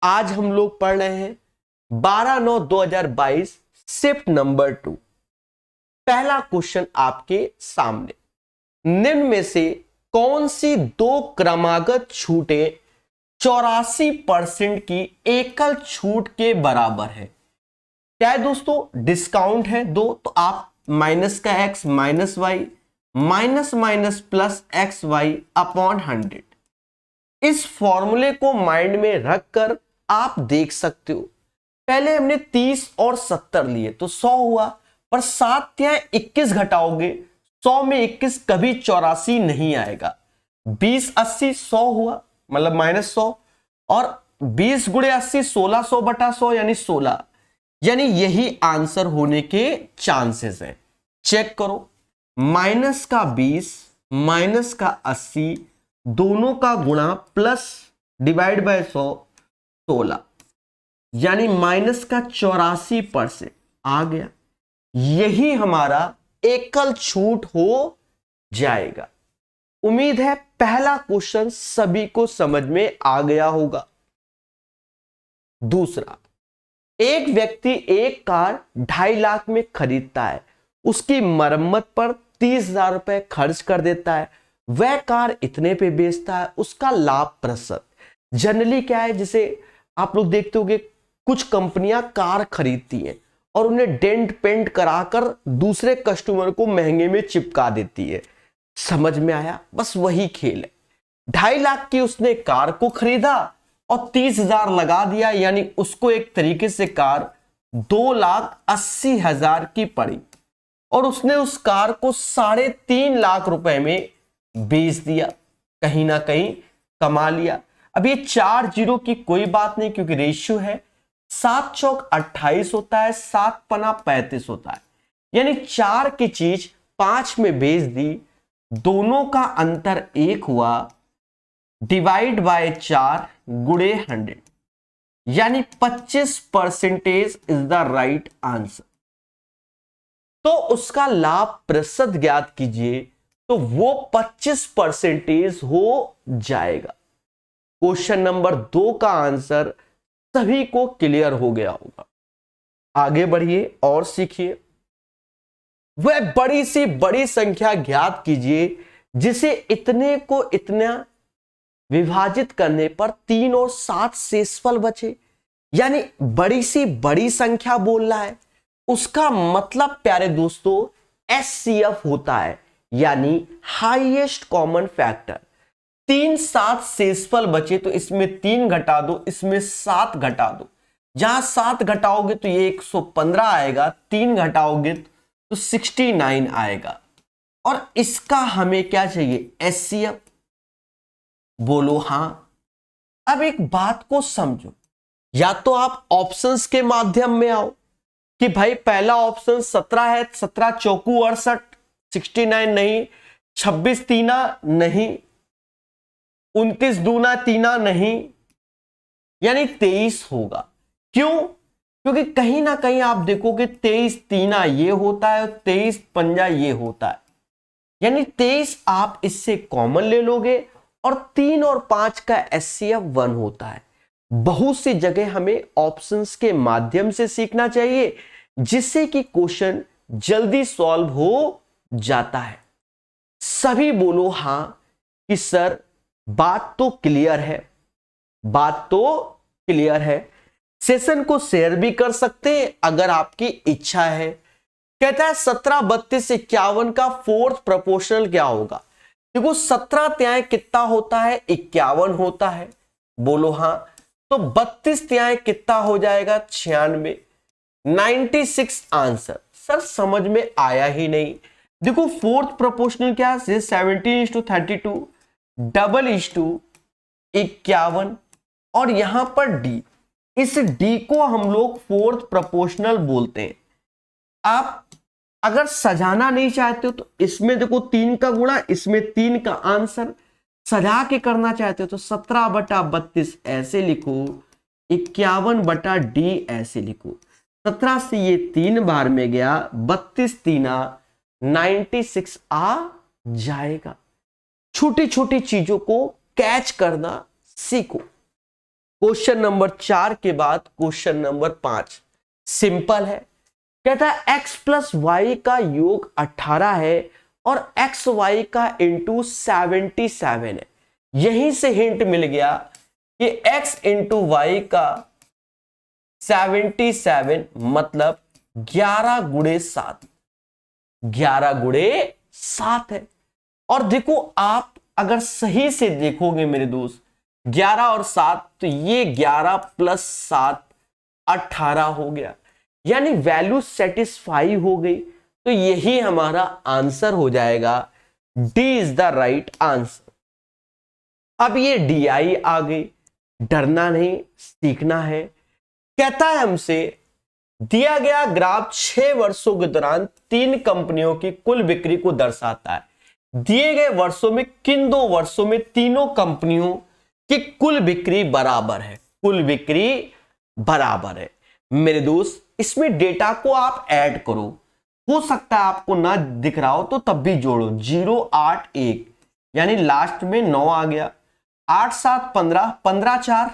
आज हम लोग पढ़ रहे हैं 12/9/2022 शिफ्ट नंबर 2। पहला क्वेश्चन आपके सामने, निम्न में से कौन सी दो क्रमागत छूटें 84% की एकल छूट के बराबर है? क्या है दोस्तों? डिस्काउंट है दो, तो आप माइनस का x minus y minus minus plus x y upon 100, इस फॉर्मूले को माइंड में रखकर आप देख सकते हो। पहले हमने 30 और 70 लिए तो 100 हुआ, पर 7 या 21 घटाओगे 100 में 21 कभी 84 नहीं आएगा। 20 80 100 हुआ, मतलब माइनस 100, और 20 गुणे 80 1600 बटा 100 यानी 16, यानी यही आंसर होने के चांसेस हैं। चेक करो, माइनस का 20 माइनस का 80 दोनों का गुणा प्लस डिवाइड बाय 100 16, यानी माइनस का 84% आ गया। यही हमारा एकल छूट हो जाएगा। उम्मीद है पहला क्वेश्चन सभी को समझ में आ गया होगा। दूसरा, एक व्यक्ति एक कार 2.5 लाख में खरीदता है, उसकी मरम्मत पर 30,000 रुपए खर्च कर देता है, वह कार इतने पे बेचता है, उसका लाभ प्रतिशत। जनरली क्या है, जिसे आप लोग देखते होंगे कुछ कंपनियां कार खरीदती हैं और उन्हें डेंट पेंट कराकर दूसरे कस्टमर को महंगे में चिपका देती है। समझ में आया? बस वही खेल है। 2.5 लाख की उसने कार को खरीदा और 30,000 लगा दिया, यानी उसको एक तरीके से कार 2,80,000 की पड़ी और उसने उस कार को 3.5 लाख रुपए में बेच दिया। कहीं ना कहीं कमा लिया। अब ये 4 जीरो की कोई बात नहीं, क्योंकि रेशियो है 7 चौक 28 होता है, 7 पना 35 होता है, यानी 4 की चीज 5 में बेच दी, दोनों का अंतर 1 हुआ, डिवाइड बाय 4 गुणे 100, यानी 25% इज द राइट आंसर। तो उसका लाभ प्रतिशत ज्ञात कीजिए, तो वो 25% हो जाएगा। क्वेश्चन नंबर 2 का आंसर सभी को क्लियर हो गया होगा। आगे बढ़िए और सीखिए। वह बड़ी सी बड़ी संख्या ज्ञात कीजिए जिसे इतने को इतना विभाजित करने पर 3 और 7 शेषफल बचे, यानी बड़ी सी बड़ी संख्या बोल रहा है। उसका मतलब प्यारे दोस्तों एचसीएफ होता है, यानी हाईएस्ट कॉमन फैक्टर। 3 7 शेषफल बचे तो इसमें 3 घटा दो, इसमें 7 घटा दो। जहां 7 घटाओगे तो ये 115 आएगा, 3 घटाओगे तो 69 आएगा। और इसका हमें क्या चाहिए? एचसीएफ। बोलो हां। अब एक बात को समझो, या तो आप ऑप्शंस के माध्यम में आओ कि भाई पहला ऑप्शन 17 है, 17 चौकू 68, 69 नहीं, 26 तीना नहीं, 29 दूना तीना नहीं, यानी 23 होगा। क्यों? क्योंकि कहीं ना कहीं आप देखोगे 23 तीना ये होता है और 23 पंजा ये होता है, यानी 23 आप इससे कॉमन ले लोगे और 3 और 5 का एचसीएफ 1 होता है। बहुत सी जगह हमें ऑप्शंस के माध्यम से सीखना चाहिए, जिससे कि क्वेश्चन जल्दी सॉल्व हो जाता है। सभी बोलो हां कि सर बात तो क्लियर है, बात तो क्लियर है। सेशन को शेयर भी कर सकते हैं अगर आपकी इच्छा है। कहता है 17 32 51 का फोर्थ प्रोपोर्शनल क्या होगा? देखो 17 त्याय कितना होता है? 51 होता है। बोलो हां। तो 32 त्याय कितना हो जाएगा? 96। 96 आंसर। सर समझ में आया ही नहीं। देखो फोर्थ प्रोपोर्शनल क्या है? 17:32 डबल इज टू 51, और यहां पर डी, इस डी को हम लोग फोर्थ प्रोपोर्शनल बोलते हैं। आप अगर सजाना नहीं चाहते हो तो इसमें देखो 3 का गुणा, इसमें 3 का आंसर। सजा के करना चाहते हो तो 17/32 ऐसे लिखो, 51 डी ऐसे लिखो। 17 से ये 3 बार में गया, 32 तीना 96 आ जाएगा। छोटी छोटी चीजों को कैच करना सीखो। क्वेश्चन नंबर 4 के बाद क्वेश्चन नंबर 5 सिंपल है। कहता है x प्लस वाई का योग 18 है और एक्स वाई का इंटू 77 है। यहीं से हिंट मिल गया कि x इंटू वाई का 77 मतलब 11 गुणे 7, 11 गुणे 7 है। और देखो आप अगर सही से देखोगे मेरे दोस्त, 11 और 7 तो ये 11 प्लस 7 18 हो गया, यानी वैल्यू सेटिस्फाई हो गई। तो यही हमारा आंसर हो जाएगा, D is the right answer. अब ये डी आई आ गई, डरना नहीं, सीखना है। कहता है हमसे दिया गया ग्राफ 6 वर्षों के दौरान 3 कंपनियों की कुल बिक्री को दर्शाता है। दिए गए वर्षों में किन 2 वर्षों में तीनों कंपनियों की कुल बिक्री बराबर है? कुल बिक्री बराबर है। मेरे दोस्त इसमें डेटा को आप ऐड करो, हो सकता है आपको ना दिख रहा हो तो तब भी जोड़ो। 0 8 1 यानी लास्ट में 9 आ गया, 8 7 15, 15 4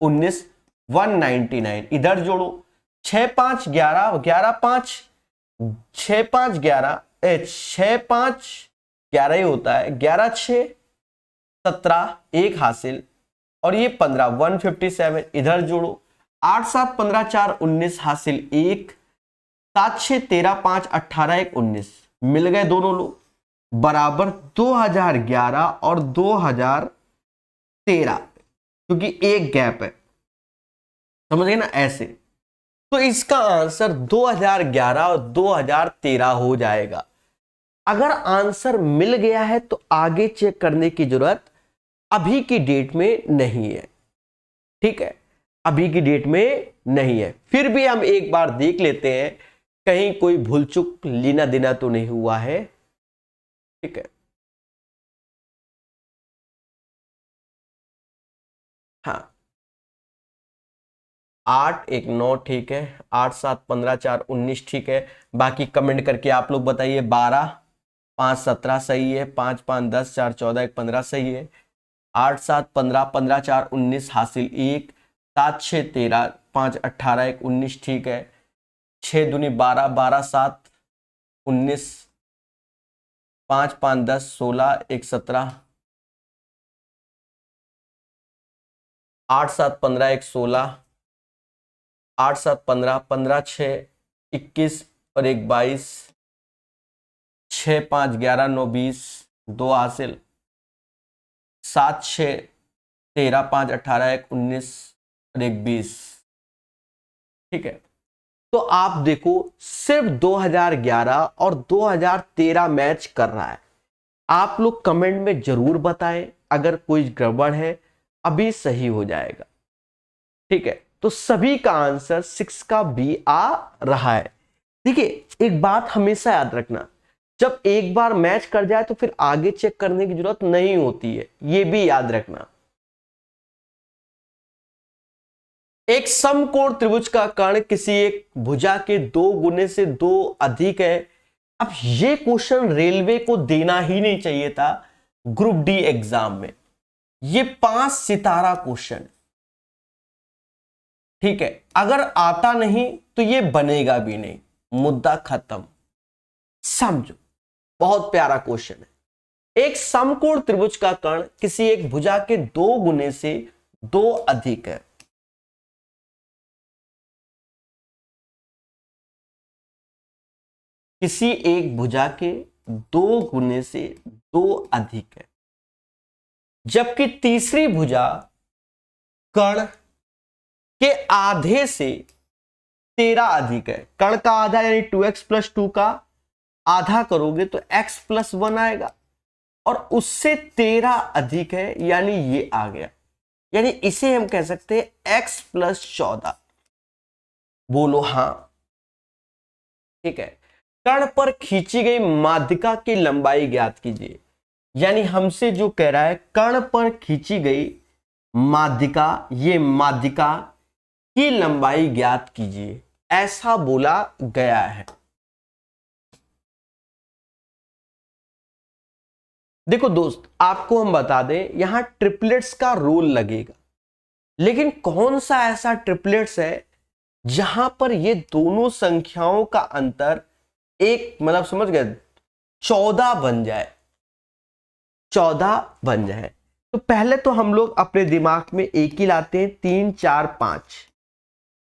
19, 199 इधर जोड़ो, 6 5 11, 11 5 6 5 11, 6 5 11 ही होता है, 11 6 17 1 हासिल और ये 15 157 इधर जोड़ो, 8 7 15 4 19 हासिल 1, 7 6 13 5 18 1 19 मिल गए दोनों लोग बराबर 2011 और 2013, क्योंकि एक गैप है, समझ गए ना ऐसे। तो इसका आंसर 2011 और 2013 हो जाएगा। अगर आंसर मिल गया है तो आगे चेक करने की जरूरत अभी की डेट में नहीं है, ठीक है, अभी की डेट में नहीं है। फिर भी हम एक बार देख लेते हैं कहीं कोई भूल चूक लेना देना तो नहीं हुआ है, ठीक है। हाँ 8 1 9 ठीक है, 8 7 15 4 19 ठीक है। बाकी कमेंट करके आप लोग बताइए। 12 5 17 सही है, 5 5 10 4 14 1 15 सही है, 8 7 15 15 4 19 हासिल 1, 7 6 13 5 18 1 19 ठीक है, 6 दूनी 12 12 7 19, 5 5 10 16 1 17, 8 7 15 1 16, 8 7 15 15 6 21 और 1 22, 6 5 11 9 20 2 हासिल, 7 6 13 5 18 1 19 और 1 20, ठीक है। तो आप देखो सिर्फ 2011 और 2013 मैच कर रहा है। आप लोग कमेंट में जरूर बताएं अगर कोई गड़बड़ है, अभी सही हो जाएगा, ठीक है। तो सभी का आंसर 6 का बी आ रहा है। देखिए एक बात हमेशा याद रखना, जब एक बार मैच कर जाए तो फिर आगे चेक करने की जरूरत नहीं होती है, यह भी याद रखना। एक समकोण त्रिभुज का कर्ण किसी एक भुजा के 2 गुने से 2 अधिक है। अब यह क्वेश्चन रेलवे को देना ही नहीं चाहिए था ग्रुप डी एग्जाम में, ये 5 सितारा क्वेश्चन, ठीक है। अगर आता नहीं तो ये बनेगा भी नहीं, मुद्दा खत्म, समझो। बहुत प्यारा क्वेश्चन है। एक समकोण त्रिभुज का कर्ण किसी एक भुजा के 2 गुने से 2 अधिक है। किसी एक भुजा के 2 गुने से 2 अधिक है, जबकि तीसरी भुजा कर्ण के आधे से 13 अधिक है। कर्ण का आधा यानी 2x प्लस 2 का आधा करोगे तो x प्लस 1 आएगा, और उससे 13 अधिक है यानी ये आ गया, यानी इसे हम कह सकते हैं x प्लस 14। बोलो हां, ठीक है। कर्ण पर खींची गई माध्यिका की लंबाई ज्ञात कीजिए, यानी हमसे जो कह रहा है कर्ण पर खींची गई माध्यिका, ये माध्यिका की लंबाई ज्ञात कीजिए, ऐसा बोला गया है। देखो दोस्त आपको हम बता दें, यहां ट्रिपलेट्स का रोल लगेगा। लेकिन कौन सा ऐसा ट्रिपलेट्स है जहां पर ये दोनों संख्याओं का अंतर एक मतलब समझ गए 14 बन जाए, 14 बन जाए। तो पहले तो हम लोग अपने दिमाग में एक ही लाते हैं, 3 4 5।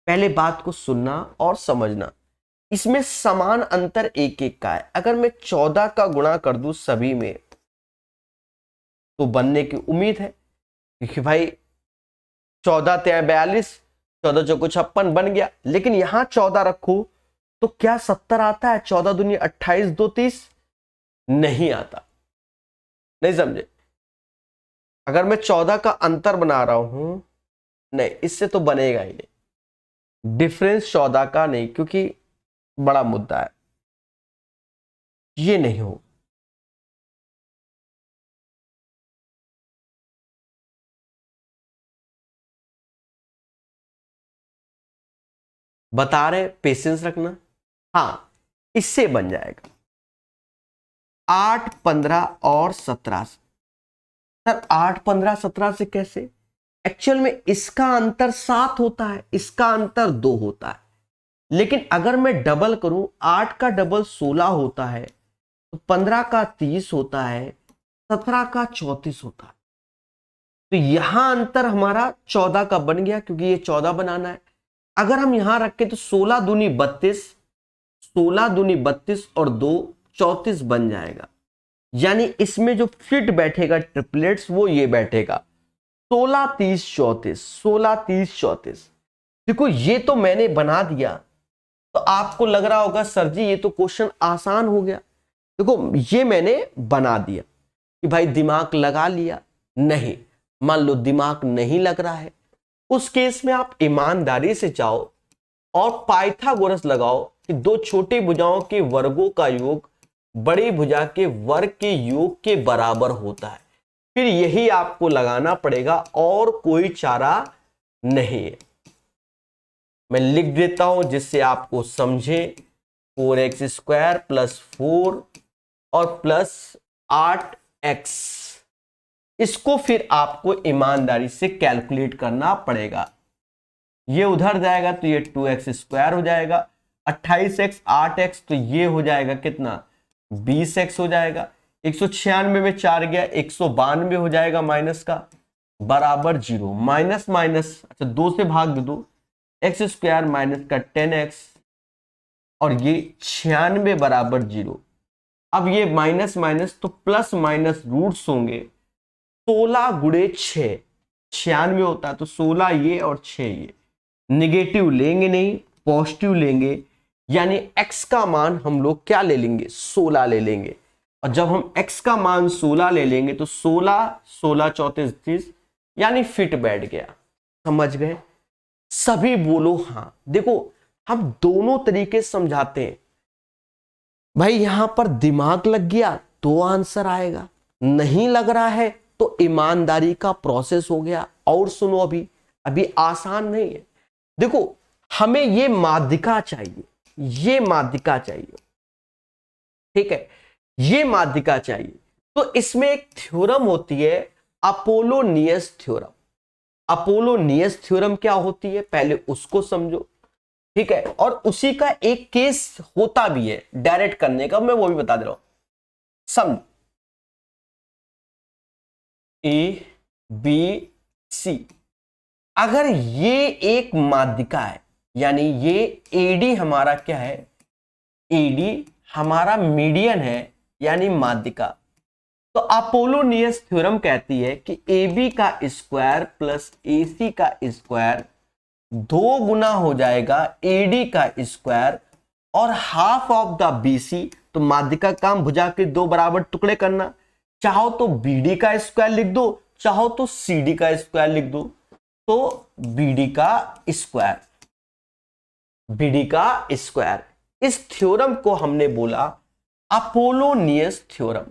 पहले बात को सुनना और समझना, इसमें समान अंतर एक एक का है। अगर मैं 14 का गुणा कर दूं सभी में तो बनने की उम्मीद है, क्योंकि भाई 14 3 42, 14 चौको 56 बन गया। लेकिन यहां 14 रखो तो क्या 70 आता है? 14 दूनी 28, 2 30 नहीं आता। नहीं समझे? अगर मैं 14 का अंतर बना रहा हूं, नहीं, इससे तो बनेगा ही नहीं, डिफरेंस 14 का नहीं, क्योंकि बड़ा मुद्दा है, ये नहीं हो। बता रहे, पेशेंस रखना। हाँ, इससे बन जाएगा 8 15 और 17 से। सर 8 15 17 से कैसे? एक्चुअल में इसका अंतर 7 होता है, इसका अंतर 2 होता है। लेकिन अगर मैं डबल करूं, 8 का डबल 16 होता है, तो 15 का 30 होता है, 17 का 34 होता है। तो यहां अंतर हमारा 14 का बन गया, क्योंकि ये 14 बनाना है। अगर हम यहां रखें तो 16 दूनी 32, 16 दूनी 32 और 2 34 बन जाएगा। यानी इसमें जो फिट बैठेगा ट्रिपलेट्स वो ये बैठेगा 16 30 34, 16 30 34। देखो ये तो मैंने बना दिया, तो आपको लग रहा होगा सर जी ये तो क्वेश्चन आसान हो गया। देखो ये मैंने बना दिया कि भाई दिमाग लगा लिया। नहीं, मान लो दिमाग नहीं लग रहा है, उस केस में आप ईमानदारी से जाओ और पाइथागोरस लगाओ कि दो छोटी भुजाओं के वर्गों का योग बड़ी भुजा के वर्ग के योग के बराबर होता है। फिर यही आपको लगाना पड़ेगा और कोई चारा नहीं है। मैं लिख देता हूं जिससे आपको समझे। 4x² प्लस 4 और प्लस 8x, इसको फिर आपको ईमानदारी से कैलकुलेट करना पड़ेगा। ये उधर जाएगा तो ये 2x² हो जाएगा, 28x 8x, तो ये हो जाएगा कितना 20x हो जाएगा। 196 में 4 गया, 192 हो जाएगा माइनस का, बराबर 0। माइनस माइनस, अच्छा 2 से भाग दो, x² माइनस का 10x और ये 96 बराबर 0। अब ये माइनस माइनस तो प्लस माइनस रूट्स होंगे, 16 गुणे 6, 96 होता है तो 16 ये और 6 ये, निगेटिव लेंगे नहीं, पॉजिटिव लेंगे। यानी x का मान हम लोग क्या ले लेंगे 16 ले लेंगे। और जब हम x का मान 16 ले लेंगे तो 16 16 34 30, यानी फिट बैठ गया। समझ गए? सभी बोलो हाँ। देखो हम दोनों तरीके समझाते हैं भाई, यहां पर दिमाग लग गया तो आंसर आएगा, नहीं लग रहा है तो ईमानदारी का प्रोसेस हो गया। और सुनो, अभी अभी आसान नहीं है। देखो हमें ये माध्यिका चाहिए, ये माध्यिका चाहिए, ठीक है, ये माध्यिका चाहिए। तो इसमें एक थ्योरम होती है अपोलोनियस थ्योरम। अपोलोनियस थ्योरम क्या होती है पहले उसको समझो, ठीक है। और उसी का एक केस होता भी है डायरेक्ट करने का, मैं वो भी बता दे रहा हूं। समझ, ए बी सी, अगर ये एक माध्यिका है, यानी ये एडी हमारा क्या है, एडी हमारा मीडियन है यानी माध्यिका, तो अपोलोनियस थ्योरम कहती है कि ए बी का स्क्वायर प्लस ए सी का स्क्वायर 2 गुना हो जाएगा एडी का स्क्वायर और हाफ ऑफ द बीसी। तो माध्यिका काम भुजा के 2 बराबर टुकड़े करना, चाहो तो बीडी का स्क्वायर लिख दो, चाहो तो सीडी का स्क्वायर लिख दो। तो बीडी का स्क्वायर, बीडी का स्क्वायर, इस थ्योरम को हमने बोला अपोलोनियस थ्योरम।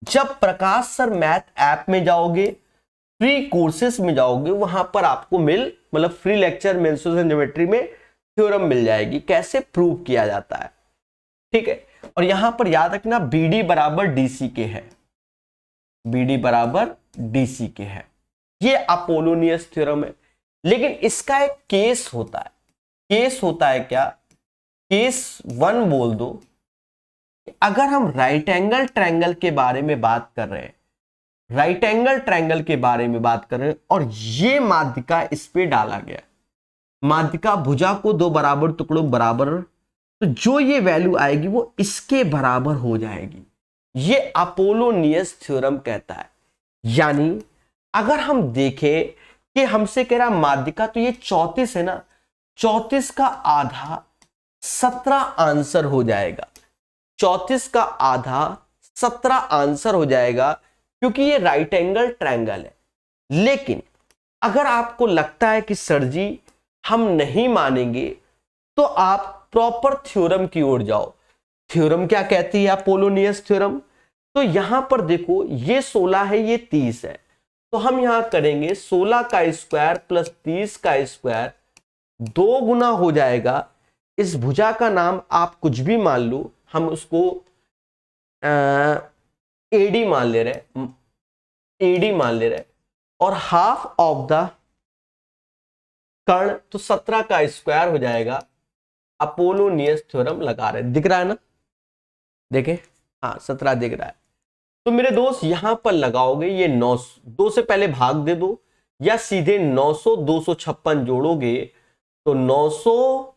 जब प्रकाश सर मैथ ऐप में जाओगे, फ्री कोर्सेस में जाओगे, वहां पर आपको मतलब फ्री लेक्चर मेंसुरेशन ज्योमेट्री में थ्योरम मिल जाएगी, कैसे प्रूव किया जाता है, ठीक है। और यहां पर याद रखना बीडी बराबर डीसी के है, बीडी बराबर डीसी के है, ये अपोलोनियस थ्योरम है। लेकिन इसका एक केस होता है। केस होता है क्या? केस 1 बोल दो। अगर हम राइट एंगल ट्रायंगल के बारे में बात कर रहे हैं, राइट एंगल ट्रायंगल के बारे में बात कर रहे हैं, और ये माध्यिका इस पे डाला गया, माध्यिका भुजा को दो बराबर टुकड़ों बराबर, तो जो ये वैल्यू आएगी वो इसके बराबर हो जाएगी। ये अपोलोनियस थ्योरम कहता है। यानी अगर हम देखें कि हमसे कह रहा माध्यिका, तो ये 34 है ना, 34 का आधा 17 आंसर हो जाएगा। 34 का आधा 17 आंसर हो जाएगा, क्योंकि ये राइट एंगल ट्रायंगल है। लेकिन अगर आपको लगता है कि सर जी हम नहीं मानेंगे, तो आप प्रॉपर थ्योरम की ओर जाओ। थ्योरम क्या कहती है? Apollonius theorem. तो यहां पर देखो, ये 16 है, ये 30 है, तो हम यहां करेंगे 16 का स्क्वायर प्लस 30 का स्क्वायर, 2 गुना हो जाएगा। इस भुजा का नाम आप कुछ भी मान लो, हम उसको एडी मान ले रहे, एडी मान ले रहे, और हाफ ऑफ द कर्ण, तो 17 का स्क्वायर हो जाएगा। अपोलोनियस थ्योरम लगा रहे, दिख रहा है ना? देखें, हाँ 17 दिख रहा है। तो मेरे दोस्त यहां पर लगाओगे, ये 9, 2 से पहले भाग दे दो, या सीधे 900 256 जोड़ोगे, तो 900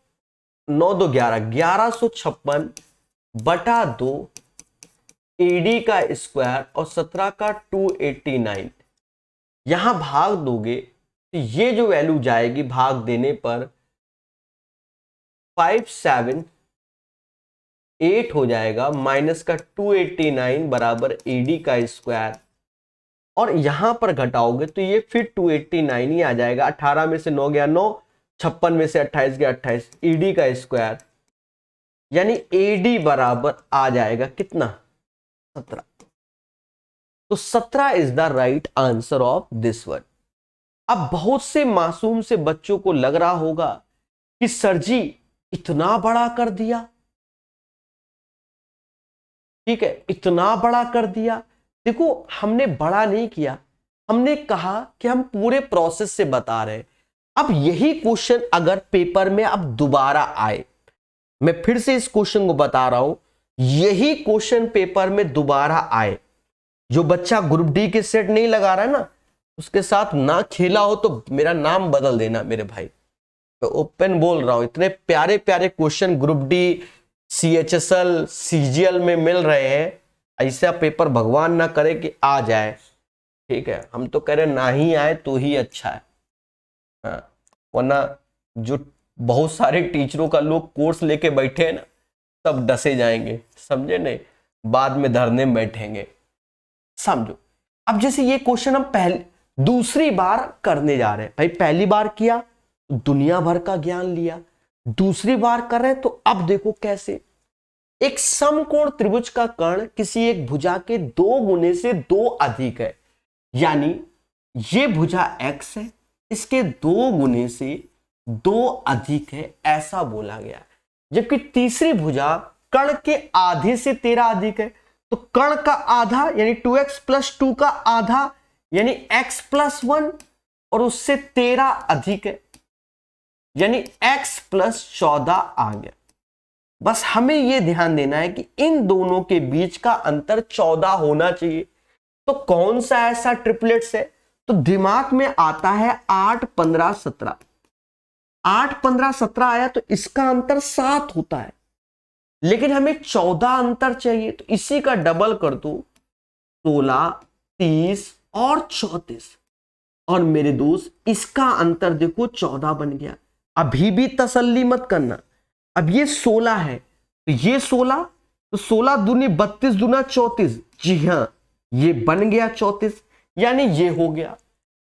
9 2 11, 1156 बटा 2 एडी का स्क्वायर और 17 का 289। यहां भाग दोगे तो ये जो वैल्यू जाएगी भाग देने पर 578 हो जाएगा, माइनस का 289 बराबर एडी का स्क्वायर, और यहां पर घटाओगे तो ये फिर 289 ही आ जाएगा। 18 में से 9 गया 9, 56 में से 28 गया 28, ईडी का स्क्वायर, यानी एडी बराबर आ जाएगा कितना? 17। तो 17 is the right answer of this one. अब बहुत से मासूम से बच्चों को लग रहा होगा कि सर जी इतना बड़ा कर दिया, ठीक है, इतना बड़ा कर दिया। देखो, हमने बड़ा नहीं किया, हमने कहा कि हम पूरे प्रोसेस से बता रहे हैं। अब यही क्वेश्चन अगर पेपर में अब दोबारा आए, मैं फिर से इस क्वेश्चन को बता रहा हूं, यही क्वेश्चन पेपर में दोबारा आए, जो बच्चा ग्रुप डी के सेट नहीं लगा रहा है ना, उसके साथ ना खेला हो तो मेरा नाम बदल देना मेरे भाई। तो ओपन बोल रहा हूं, इतने प्यारे प्यारे question group D, CHSL, CGL में मिल रहे हैं। ऐसा पेपर भगवान ना करे कि आ जाए, ठीक है, हम तो कह रहे ना ही आए तो ही अच्छा है। हाँ, वरना जो बहुत सारे टीचरों का लोग कोर्स लेके बैठे हैं ना, सब डसे जाएंगे, समझे नहीं, बाद में धरने में बैठेंगे, समझो। अब जैसे ये क्वेश्चन हम दूसरी बार करने जा रहे हैं, भाई पहली बार किया तो दुनिया भर का ज्ञान लिया, दूसरी बार कर रहे हैं तो अब देखो कैसे। एक समकोण त्रिभुज का कर्ण किसी एक भुजा के 2 गुने से 2 अधिक है, यानी ये भुजा x है, इसके 2 गुने से 2 अधिक है, ऐसा बोला गया। जबकि तीसरी भुजा कर्ण के आधे से 13 अधिक है, तो कर्ण का आधा यानी 2x + 2 का आधा यानी x + 1, और उससे 13 अधिक है, यानी x + 14 आ गया। बस हमें यह ध्यान देना है कि इन दोनों के बीच का अंतर 14 होना चाहिए। तो कौन सा ऐसा ट्रिपलेट्स है? तो दिमाग में आता है 8 15 17, 8 15 17 आया तो इसका अंतर 7 होता है, लेकिन हमें 14 अंतर चाहिए, तो इसी का डबल कर दो, 16 30 और 34, और मेरे दोस्त इसका अंतर देखो 14 बन गया। अभी भी तसल्ली मत करना, अब ये 16 है तो ये 16, तो 16 दूनी 32 दूना 34, जी हां ये बन गया 34, यानी ये हो गया।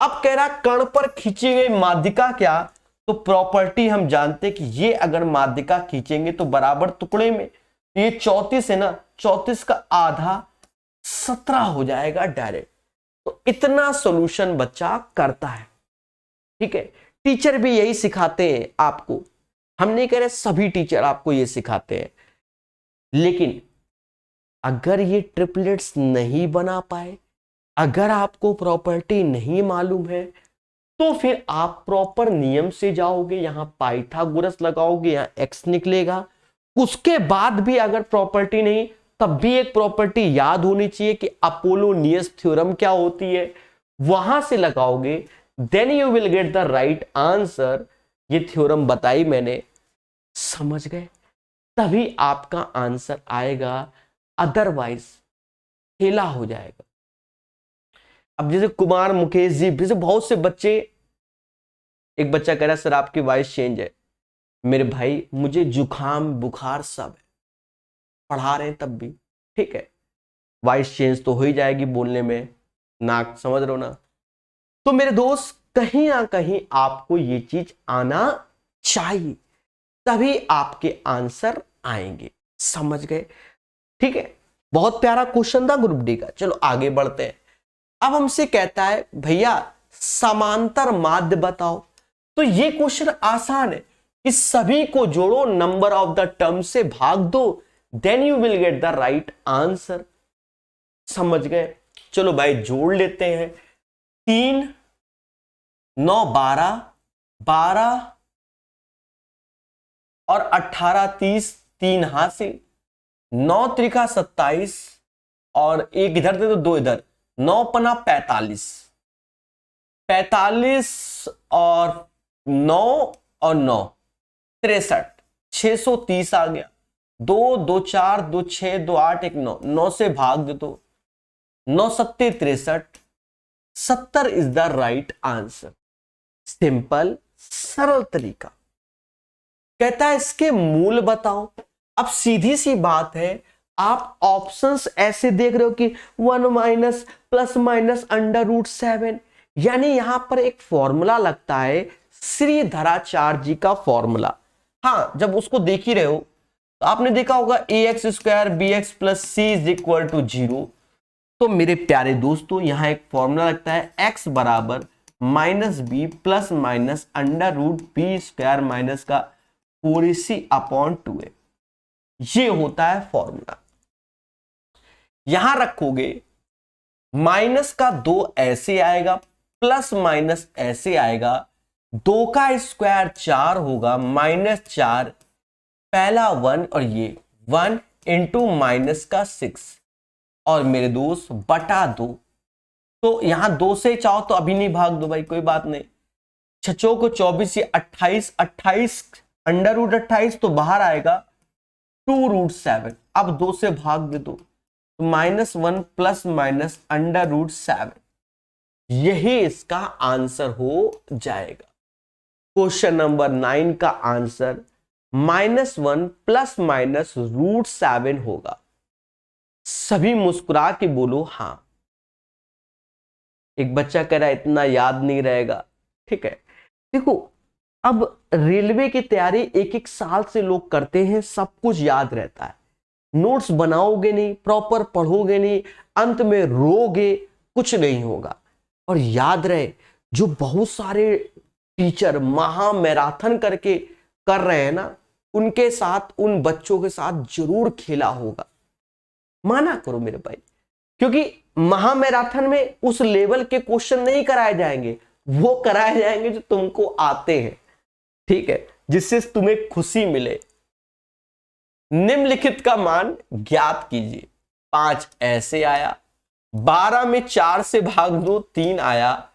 अब कह रहा कर्ण पर खींची गई माध्यिका क्या? तो प्रॉपर्टी हम जानते कि ये अगर माध्यिका खींचेंगे तो बराबर टुकड़े में, तो ये 34 है ना, 34 का आधा 17 हो जाएगा डायरेक्ट। तो इतना सॉल्यूशन बच्चा करता है, ठीक है। टीचर भी यही सिखाते हैं आपको, हम नहीं कह रहे सभी टीचर आपको ये सिखाते हैं, लेकिन अगर ये ट्रिपलेट्स नहीं बना पाए, अगर आपको प्रॉपर्टी नहीं मालूम है, तो फिर आप प्रॉपर नियम से जाओगे, यहां पाइथागोरस लगाओगे, यहां एक्स निकलेगा। उसके बाद भी अगर प्रॉपर्टी नहीं, तब भी एक प्रॉपर्टी याद होनी चाहिए कि अपोलोनियस थ्योरम क्या होती है, वहां से लगाओगे, then you will get the right answer. ये थ्योरम बताई मैंने, समझ गए, तभी आपका आंसर आएगा, अदरवाइज खेला हो जाएगा। अब जैसे कुमार मुकेश जी, जैसे बहुत से बच्चे, एक बच्चा कह रहा है सर आपकी वॉइस चेंज है। मेरे भाई मुझे जुकाम बुखार सब है, पढ़ा रहे हैं तब भी, ठीक है, वॉइस चेंज तो हो ही जाएगी बोलने में, नाक समझ रहे हो ना। तो मेरे दोस्त कहीं ना कहीं आपको ये चीज आना चाहिए, तभी आपके आंसर आएंगे, समझ गए, ठीक है। बहुत प्यारा क्वेश्चन था ग्रुप डी का। चलो आगे बढ़ते हैं। अब हमसे कहता है भैया समांतर माध्य बताओ। तो ये क्वेश्चन आसान है, इस सभी को जोड़ो, नंबर ऑफ द टर्म से भाग दो, then you will get the right answer, समझ गए। चलो भाई जोड़ लेते हैं। 3 9 12, 12 और 18 30, 3 हासिल, 9 त्रिका 27 और एक इधर दे तो 2 इधर, 9 पना 45, 45 और 9 और 9 63, 630 आ गया। 2 2 4 2 6 2 8 1 9, 9 से भाग दे तो 9 सत्ते 63, 70 is the right answer. Simple सरल तरीका। कहता है इसके मूल बताओ। अब सीधी सी बात है, आप ऑप्शंस ऐसे देख रहे हो कि 1 माइनस प्लस माइनस √7, यानी यहां पर एक फॉर्मूला लगता है, श्रीधराचार्य जी का फॉर्मूला। हाँ, जब उसको देख ही रहे हो तो आपने देखा होगा ax² bx + c = 0। तो मेरे प्यारे दोस्तों यहां एक फॉर्मूला लगता है, x बराबर -b प्लस माइनस √b² का 4ac/2a, ये होता है फॉर्मूला। यहां रखोगे, माइनस का 2 ऐसे आएगा, प्लस माइनस ऐसे आएगा, 2 का स्क्वायर 4 होगा, -4, पहला 1 और ये 1 इंटू माइनस का 6 और मेरे दोस्त बटा 2। तो यहां 2 से चाहो तो अभी नहीं भाग दो भाई, कोई बात नहीं। 6 को 24, 28, 28 √28 तो बाहर आएगा 2√7। अब 2 से भाग दे दो तो -1 प्लस माइनस √7, यही इसका आंसर हो जाएगा। क्वेश्चन नंबर 9 का आंसर -1 प्लस माइनस √7 होगा। सभी मुस्कुरा के बोलो हाँ। एक बच्चा कह रहा है इतना याद नहीं रहेगा, ठीक है। देखो, अब रेलवे की तैयारी एक एक साल से लोग करते हैं, सब कुछ याद रहता है, नोट्स बनाओगे नहीं, प्रॉपर पढ़ोगे नहीं, अंत में रोगे, कुछ नहीं होगा। और याद रहे, जो बहुत सारे टीचर महा मैराथन करके कर रहे हैं ना, उनके साथ, उन बच्चों के साथ जरूर खेला होगा, माना करो मेरे भाई। क्योंकि महा मैराथन में उस लेवल के क्वेश्चन नहीं कराए जाएंगे, वो कराए जाएंगे जो तुमको आते हैं, ठीक है, जिससे तुम्हें खुशी मिले। निम्नलिखित का मान ज्ञात कीजिए। 5 ऐसे आया, 12 में 4 से भाग दो 3 आया,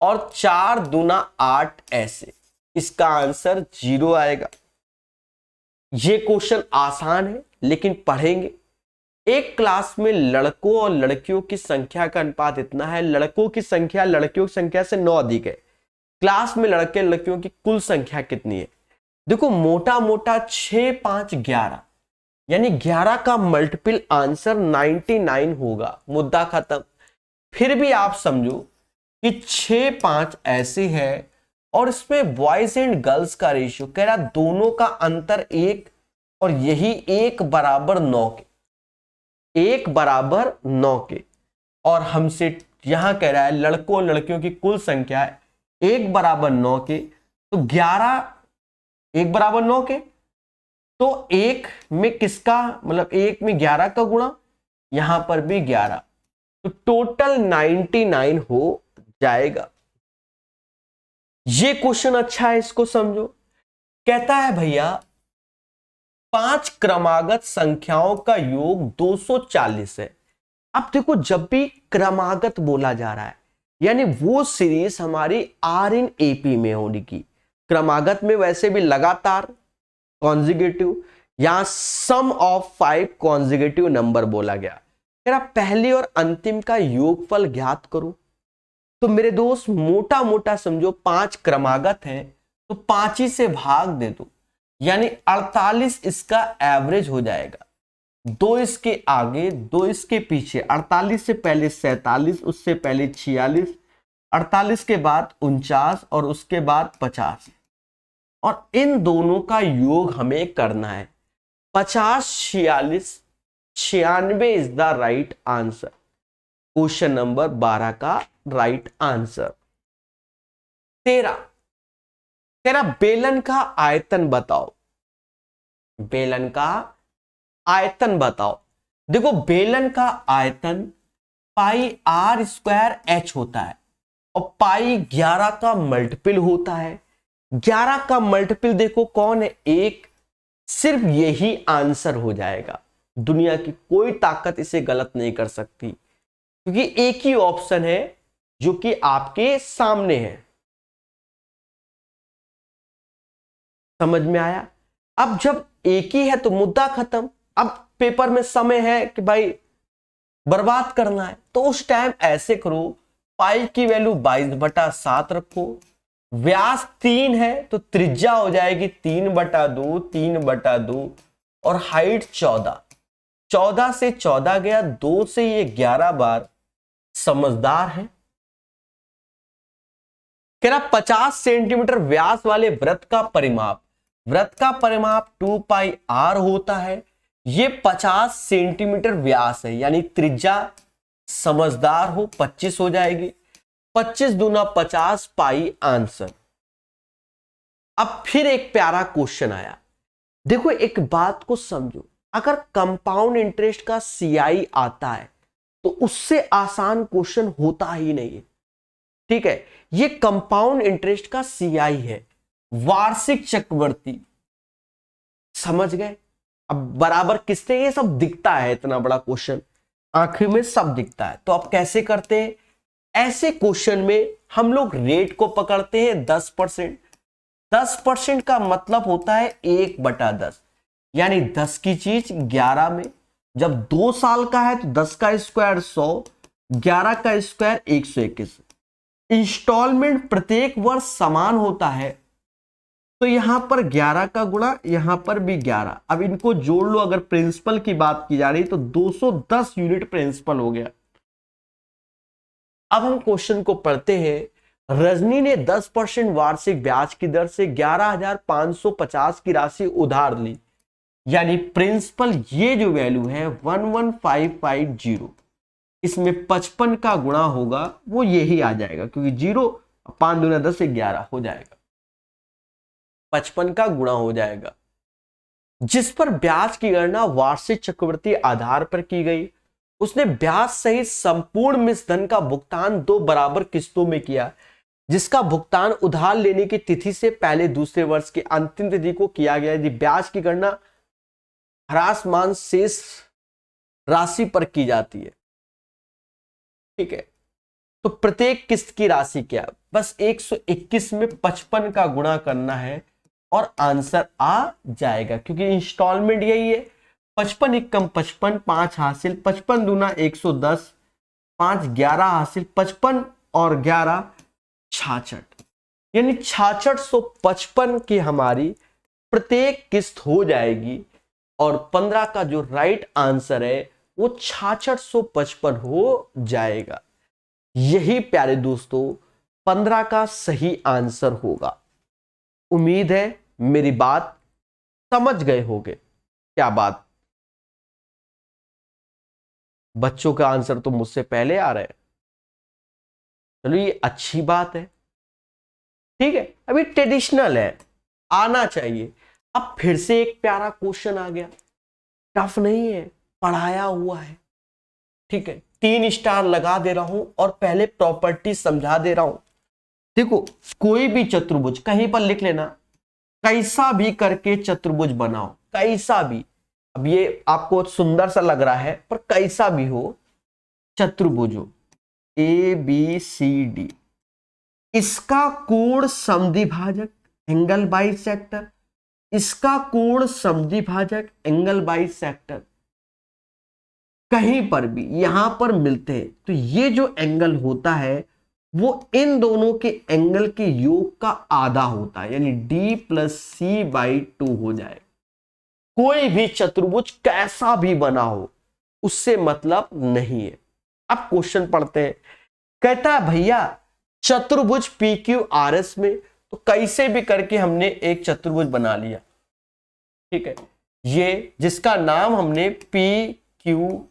और 4 दूना 8 ऐसे, इसका आंसर 0 आएगा। ये क्वेश्चन आसान है, लेकिन पढ़ेंगे। एक क्लास में लड़कों और लड़कियों की संख्या का अनुपात इतना है, लड़कों की संख्या लड़कियों की संख्या से 9 अधिक है। क्लास में लड़के लड़कियों की कुल संख्या कितनी है? देखो, मोटा मोटा 6 5 11, यानी 11 का मल्टीपल आंसर 99 होगा, मुद्दा खत्म। फिर भी आप समझो कि 6 5 ऐसे है, और इसमें बॉयज एंड गर्ल्स का रेशियो कह रहा दोनों का अंतर 1, और यही 1 बराबर 9 के, 1 बराबर 9 के। और हमसे यहां कह रहा है लड़कों और लड़कियों की कुल संख्या 1 बराबर 9 के, तो 11 1 बराबर 9 के, तो 1 में किसका, मतलब 1 में 11 का गुणा, यहां पर भी 11, तो टोटल 99 हो जाएगा। ये क्वेश्चन अच्छा है, इसको समझो। कहता है भैया 5 क्रमागत संख्याओं का योग 240 है। अब देखो, जब भी क्रमागत बोला जा रहा है यानी वो सीरीज हमारी आर इन एपी में होने की। क्रमागत में वैसे भी लगातार, कॉन्जिगेटिव, यहां सम ऑफ 5 कॉन्जिगेटिव नंबर बोला गया। फिर आप पहले और अंतिम का योगफल ज्ञात करो। तो मेरे दोस्त मोटा मोटा समझो 5 क्रमागत है तो 5 ही से भाग दे दो, यानी 48 इसका एवरेज हो जाएगा। 2 इसके आगे 2 इसके पीछे, 48 से पहले 47, उससे पहले 46, 48 के बाद 49 और उसके बाद 50। और इन दोनों का योग हमें करना है। 50, 46, 96 is the right answer. Question number 12 का राइट आंसर। 13 बेलन का आयतन बताओ। बेलन का आयतन बताओ। देखो, बेलन का आयतन पाई आर स्क्वायर एच होता है और पाई 11 का मल्टीपल होता है। 11 का मल्टीपल देखो कौन है, 1। सिर्फ यही आंसर हो जाएगा। दुनिया की कोई ताकत इसे गलत नहीं कर सकती, क्योंकि एक ही ऑप्शन है जो कि आपके सामने है। समझ में आया? अब जब एक ही है तो मुद्दा खत्म। अब पेपर में समय है कि भाई बर्बाद करना है, तो उस टाइम ऐसे करो, पाई की वैल्यू 22/7 रखो। व्यास 3 है तो त्रिज्या हो जाएगी 3/2, 3/2 और हाइट 14। 14 से 14 गया, 2 से ये 11 बार। समझदार है। कह रहा 50 सेंटीमीटर व्यास वाले वृत्त का परिमाप। वृत्त का परिमाप 2πr होता है। ये 50 सेंटीमीटर व्यास है, यानी त्रिज्या समझदार हो 25 हो जाएगी। 25 दूना 50 पाई आंसर। अब फिर एक प्यारा क्वेश्चन आया। देखो, एक बात को समझो, अगर कंपाउंड इंटरेस्ट का सीआई आता है तो उससे आसान क्वेश्चन होता ही नहीं है। ठीक है, ये कंपाउंड इंटरेस्ट का सीआई है, वार्षिक चक्रवृद्धि। समझ गए? अब बराबर किससे ये सब दिखता है, इतना बड़ा क्वेश्चन आंखें में सब दिखता है। तो अब कैसे करते हैं? ऐसे क्वेश्चन में हम लोग रेट को पकड़ते हैं 10%। 10% का मतलब होता है 1/10, यानी 10 की चीज 11 में। जब 2 साल का है तो 10 का स्क्वायर 100, 11 का स्क्वायर 121। इंस्टॉलमेंट प्रत्येक वर्ष समान होता है, तो यहां पर 11 का गुणा, यहां पर भी 11। अब इनको जोड़ लो। अगर प्रिंसिपल की बात की जा रही तो 210 यूनिट प्रिंसिपल हो गया। अब हम क्वेश्चन को पढ़ते हैं। रजनी ने 10% वार्षिक ब्याज की दर से 11,550 की राशि उधार ली, यानी प्रिंसिपल ये जो वैल्यू है 11550, इसमें 55 का गुणा होगा, वो यही आ जाएगा, क्योंकि 0 5 दूना 10 11 हो जाएगा। 55 का गुणा हो जाएगा। जिस पर ब्याज की गणना वार्षिक चक्रवृद्धि आधार पर की गई, उसने ब्याज सहित संपूर्ण मिश्र धन का भुगतान 2 बराबर किस्तों में किया, जिसका भुगतान उधार लेने की तिथि से पहले दूसरे वर्ष की अंतिम तिथि को किया गया। यदि ब्याज की गणना ह्रासमान शेष राशि पर की जाती है। ठीक है, तो प्रत्येक किस्त की राशि क्या? बस 121 में 55 का गुणा करना है और आंसर आ जाएगा, क्योंकि इंस्टॉलमेंट यही है। 55 एकम 55, 5 हासिल, 55 दूना 110, 5 11 हासिल, 55 और 11 66, यानी 6655 की हमारी प्रत्येक किस्त हो जाएगी। और 15 का जो राइट आंसर है वो 6655 हो जाएगा। यही प्यारे दोस्तों 15 का सही आंसर होगा। उम्मीद है मेरी बात समझ गए होंगे। क्या बात, बच्चों का आंसर तो मुझसे पहले आ रहे हैं। चलो, ये अच्छी बात है। ठीक है, अभी ट्रेडिशनल है, आना चाहिए। अब फिर से एक प्यारा क्वेश्चन आ गया। टफ नहीं है, पढ़ाया हुआ है। ठीक है, 3 स्टार लगा दे रहा हूं और पहले प्रॉपर्टी समझा दे रहा हूं। देखो कोई भी चतुर्भुज कहीं पर लिख लेना, कैसा भी करके चतुर्भुज बनाओ, कैसा भी। अब ये आपको सुंदर सा लग रहा है, पर कैसा भी हो चतुर्भुज हो, ए बी सी डी, इसका कोण समद्विभाजक एंगल बाइसेक्टर, इसका कोण समद्विभाजक एंगल बाइसेक्टर, कहीं पर भी यहां पर मिलते हैं तो ये जो एंगल होता है वो इन दोनों के एंगल के योग का आधा होता है, यानी d प्लस सी बाई 2 हो जाए। कोई भी चतुर्भुज कैसा भी बना हो उससे मतलब नहीं है। अब क्वेश्चन पढ़ते हैं। कहता है भैया चतुर्भुज पी क्यू आर एस में, तो कैसे भी करके हमने एक चतुर्भुज बना लिया, ठीक है, ये जिसका नाम हमने पी क्यू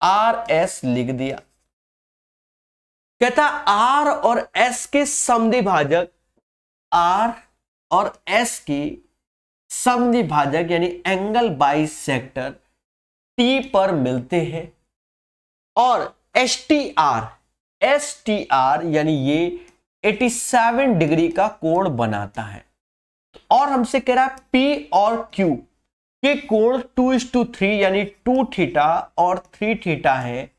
आर एस लिख दिया। कहता आर और एस के समद्विभाजक, आर और एस के समद्विभाजक यानी एंगल बाइसेक्टर टी पर मिलते हैं, और एस टी आर यानी ये 87 डिग्री का कोण बनाता है। और हमसे कह रहा है पी और क्यू के कोण 2:3 यानी 2 थीटा और 3 थीटा है,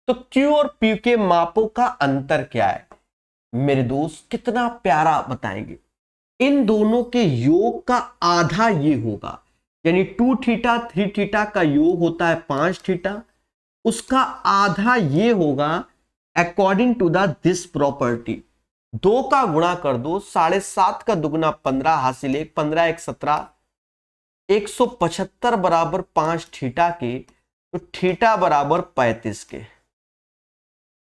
तो Q और P के मापों का अंतर क्या है? मेरे दोस्त कितना प्यारा बताएंगे। इन दोनों के योग का आधा ये होगा, यानी 2 थीटा 3 थीटा का योग होता है 5 थीटा, उसका आधा ये होगा according to the this property. 2 का गुणा कर दो, 7.5 का दुगुना 15 हासिल 1, 15 1 17, 175 बराबर 5 थीटा के, तो थीटा बराबर 35 के,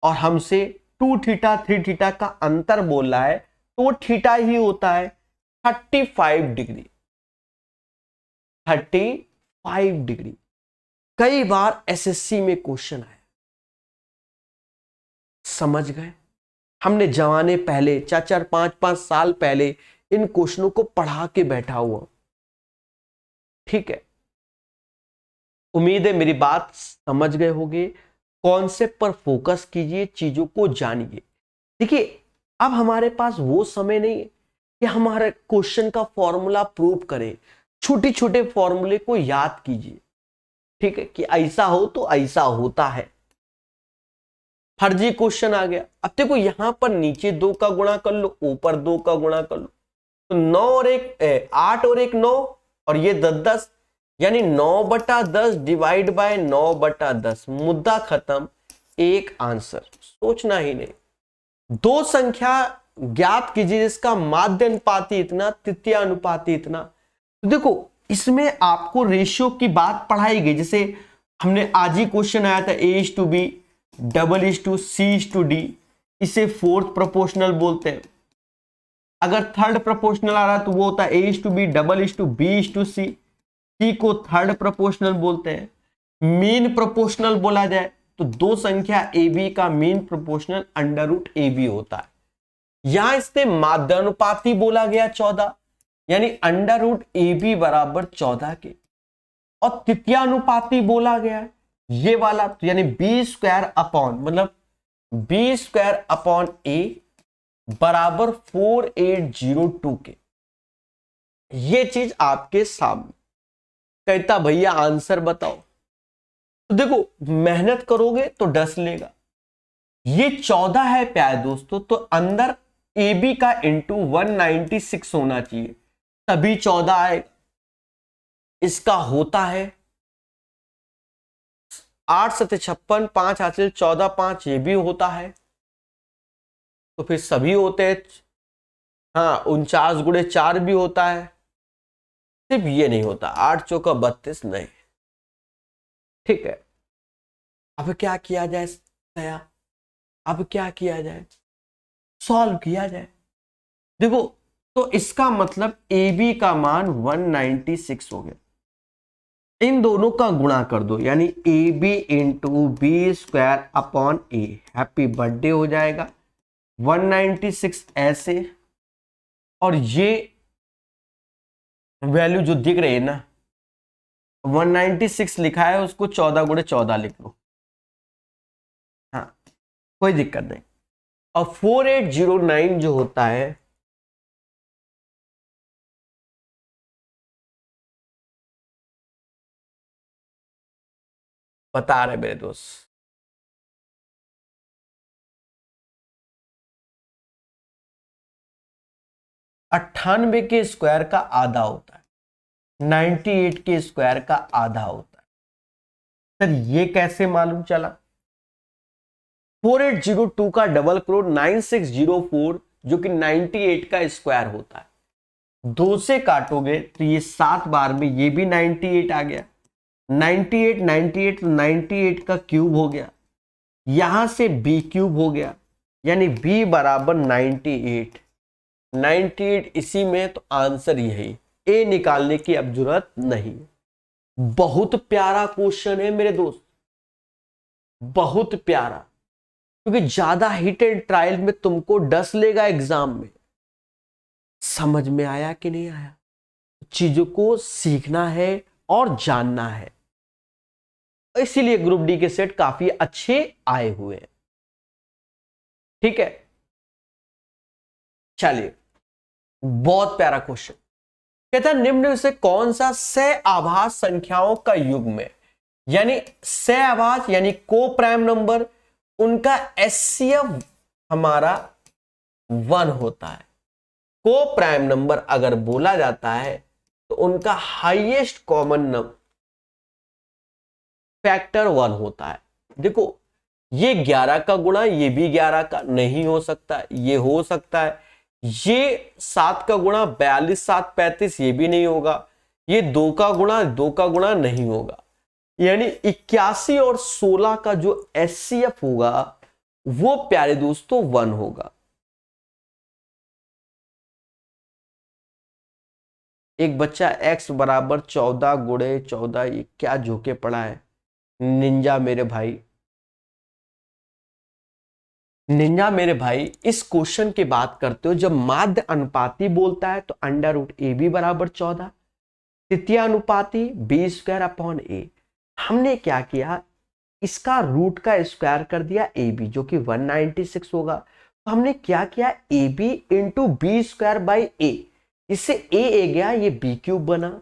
और हमसे 2 थीटा 3 थीटा का अंतर बोल रहा है, तो वो थीटा ही होता है 35 डिग्री। 35 डिग्री कई बार एसएससी में क्वेश्चन आया, समझ गए? हमने जमाने पहले 4-4 5-5 साल पहले इन क्वेश्चनों को पढ़ा के बैठा हुआ, ठीक है। उम्मीद है मेरी बात समझ गए होंगे। कॉन्सेप्ट पर फोकस कीजिए, चीजों को जानिए। देखिए अब हमारे पास वो समय नहीं है कि हमारे क्वेश्चन का फॉर्मूला प्रूव करें, छोटे छोटे फॉर्मूले को याद कीजिए, ठीक है, कि ऐसा हो तो ऐसा होता है। फर्जी क्वेश्चन आ गया। अब देखो यहां पर नीचे 2 का गुणा कर लो, ऊपर 2 का गुणा कर लो, तो 9 और 1 8 और 1 9, और ये 10 यानी 9/10 डिवाइड बाय 9/10, मुद्दा खत्म, एक आंसर, सोचना ही नहीं। 2 संख्या ज्ञात कीजिए जिसका माध्य अनुपाती इतना, तृतीय अनुपाती इतना। तो देखो इसमें आपको रेशियो की बात पढ़ाई गई, जैसे हमने आज ही क्वेश्चन आया था A:B C:D, इसे 4th प्रोपोर्शनल बोलते हैं। अगर 3rd प्रोपोर्शनल आ रहा है तो वो होता है A:B B:C, C को 3rd प्रोपोर्शनल बोलते हैं। मीन प्रोपोर्शनल बोला जाए तो 2 संख्या AB का मीन प्रोपोर्शनल √AB होता है। यहां इसने माध्यानुपाती बोला गया 14, यानी √AB बराबर 14 के, और तृतीयानुपाती बोला गया ये वाला, तो यानी B² अपॉन, मतलब B² अपॉन A बराबर 4802 के। ये चीज आपके सामने। कहता भैया आंसर बताओ, तो देखो मेहनत करोगे तो 10 लेगा। ये 14 है प्यारे दोस्तों, तो अंदर AB का इंटू 196 होना चाहिए, तभी 14 आएगा। इसका होता है 8 7 56, 5 हासिल 14 5, ये भी होता है, तो फिर सभी होते हैं। हाँ 49 गुणे 4 भी होता है, सिर्फ ये नहीं होता 8 चौका 32 नहीं, ठीक है। अब क्या किया जाए दया, अब क्या किया जाए, सॉल्व किया जाए। देखो तो इसका मतलब AB का मान 196 हो गया, इन दोनों का गुणा कर दो, यानी AB into B² upon A, happy birthday हो जाएगा। 196 ऐसे, और ये वैल्यू जो दिख रही है ना 196 लिखा है, उसको 14 गुणे 14 लिख लो, हाँ कोई दिक्कत नहीं। और 4809 जो होता है बता रहे मेरे दोस्त, 98 के स्क्वायर का आधा होता है, 98 के स्क्वायर का आधा होता है। सर ये कैसे मालूम चला? 4802 का डबल करो 9604 जो कि 98 का स्क्वायर होता है। 2 से काटोगे तो ये 7 बार में ये भी 98 आ गया, 98 98 तो 98 का क्यूब हो गया, यहां से b क्यूब हो गया, यानी b बराबर 98, 98 इसी में, तो आंसर यही, ए निकालने की अब जरूरत नहीं। बहुत प्यारा क्वेश्चन है मेरे दोस्त, बहुत प्यारा, क्योंकि ज्यादा हिट एंड ट्रायल में तुमको डस लेगा एग्जाम में। समझ में आया कि नहीं आया? चीजों को सीखना है और जानना है, इसीलिए ग्रुप डी के सेट काफी अच्छे आए हुए हैं। ठीक है, चलिए, बहुत प्यारा क्वेश्चन। कहता है निम्न में से कौन सा सहआभाज्य संख्याओं का युग्म है, यानी सहआभाज्य यानी को प्राइम नंबर, उनका एचसीएफ हमारा 1 होता है। को प्राइम नंबर अगर बोला जाता है तो उनका हाईएस्ट कॉमन फैक्टर 1 होता है। देखो ये 11 का गुणा ये भी 11 का नहीं हो सकता, ये हो सकता है, ये 7 का गुणा 42 7 35 ये भी नहीं होगा, ये 2 का गुणा नहीं होगा, यानी 81 और 16 का जो एचसीएफ होगा वो प्यारे दोस्तों 1 होगा। एक बच्चा x बराबर 14 गुणे 14, ये क्या झोंके पड़ा है निंजा मेरे भाई, निंजा मेरे भाई, इस क्वेश्चन की बात करते हो जब माध्य अनुपाती बोलता है तो अंडर रूट ए बी बराबर 14, तृतीय अनुपाती बी स्क्वायर अपॉन ए। हमने क्या किया, इसका रूट का स्क्वायर कर दिया ए बी जो कि 196 होगा, तो हमने क्या किया A B into B square by A, इससे ए गया, ये बी क्यूब बना।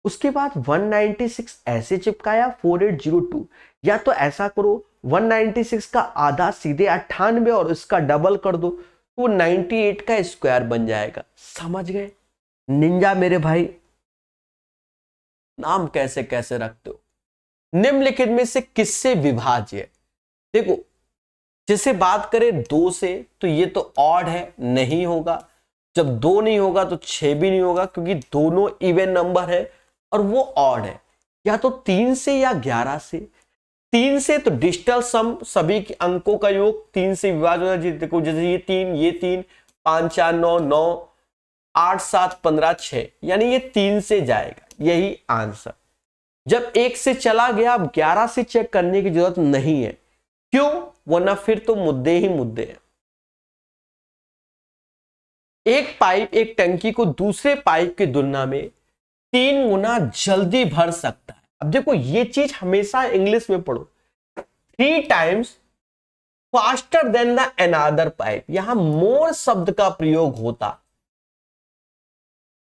उसके बाद 196 ऐसे चिपकाया 4802, या तो ऐसा करो 196 का आधा सीधे 98 और इसका डबल कर दो तो 98 का स्क्वायर बन जाएगा। समझ गए निंजा मेरे भाई? नाम कैसे कैसे रखते हो। निम्नलिखित में से किससे विभाज्य है? देखो जैसे बात करें 2 से तो ये तो ऑड है, नहीं होगा। जब 2 नहीं होगा तो 6 भी नहीं होगा, क्योंकि दोनों इवन नंबर है और वो ऑड है। या तो 3 से या 11 से। 3 से तो डिजिटल सम, सभी के अंकों का योग 3 से विभाज्य होगा। देखो जैसे ये 3 5 4 9 9 8 7 15 6, यानी ये 3 से जाएगा, यही आंसर। जब 1 से चला गया, अब 11 से चेक करने की जरूरत नहीं है, क्यों? वरना फिर तो मुद्दे ही मुद्दे हैं। एक पाइप एक टंकी को दूसरे पाइप की तुलना में 3 गुना जल्दी भर सकता है। अब देखो ये चीज हमेशा इंग्लिश में पढ़ो, 3 times faster than the another pipe. यहां मोर शब्द का प्रयोग होता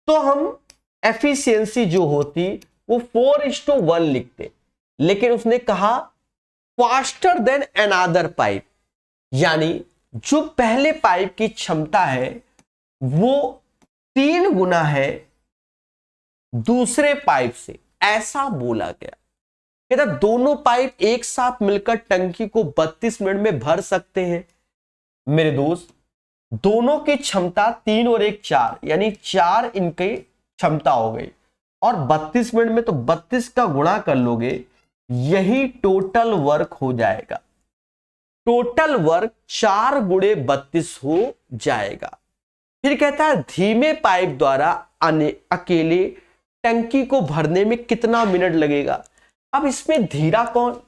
तो हम एफिशिएंसी जो होती वो 4:1 लिखते, लेकिन उसने कहा फास्टर देन अनदर पाइप, यानी जो पहले पाइप की क्षमता है वो 3 गुना है दूसरे पाइप से, ऐसा बोला गया। कहता दोनों पाइप एक साथ मिलकर टंकी को 32 मिनट में भर सकते हैं। मेरे दोस्त दोनों की क्षमता 3 और 1 4, यानी 4 इनकी क्षमता हो गई, और 32 मिनट में तो 32 का गुणा कर लोगे, यही टोटल वर्क हो जाएगा। टोटल वर्क 4 गुणे 32 हो जाएगा। फिर कहता है धीमे पाइप द्वारा अकेले टंकी को भरने में कितना मिनट लगेगा। अब इसमें धीरा कौन?